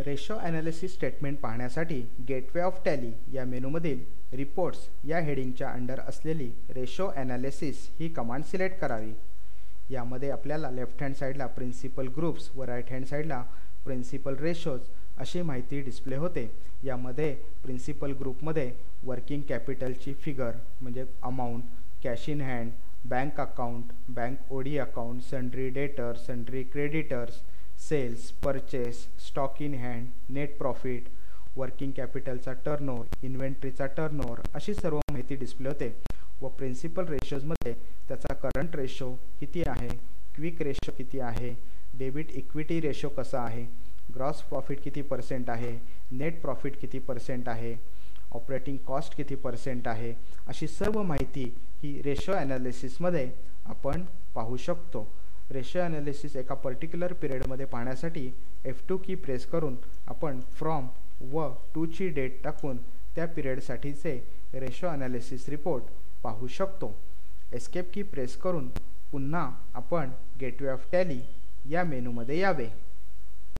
Ratio analysis statement पाहण्यासाठी gateway of Tally या मेनूमधील रिपोर्ट्स या हेडिंगच्या अंडर असलेली रेशो ॲनालिसिस ही कमांड सिलेक्ट करावी। यामध्ये आपल्याला लेफ्ट हँड साईडला प्रिन्सिपल ग्रुप्स व राईट हँड साईडला प्रिन्सिपल रेशोज अशी माहिती डिस्प्ले होते। यामध्ये प्रिन्सिपल ग्रुपमध्ये वर्किंग कॅपिटलची फिगर म्हणजे amount, cash in hand, bank account, bank OD account, sundry debtors, sundry creditors, sales, purchase, stock in hand, net profit, working कॅपिटलचा टर्नओव्हर, इन्व्हेंटरीचा टर्नओव्हर अशी सर्व माहिती डिस्प्ले होते। व प्रिन्सिपल रेशोजमध्ये त्याचा करंट रेशो किती आहे, क्विक रेशो किती आहे, डेबिट इक्विटी रेशो कसा आहे, ग्रॉस प्रॉफिट किती % आहे, नेट प्रॉफिट किती % आहे, ऑपरेटिंग कॉस्ट किती % आहे, अशी सर्व माहिती ही रेशो ॲनालिसिसमध्ये आपण पाहू शकतो। रेशो ॲनालिसिस एका पर्टिक्युलर पिरियडमध्ये पाहण्यासाठी F2 की प्रेस करून आपण फ्रॉम व टू ची डेट टाकून त्या पिरियडसाठीचे रेशो ॲनालिसिस रिपोर्ट पाहू शकतो। एस्केप की प्रेस करून पुन्हा आपण गेटवे ऑफ टॅली या मेनूमध्ये यावे।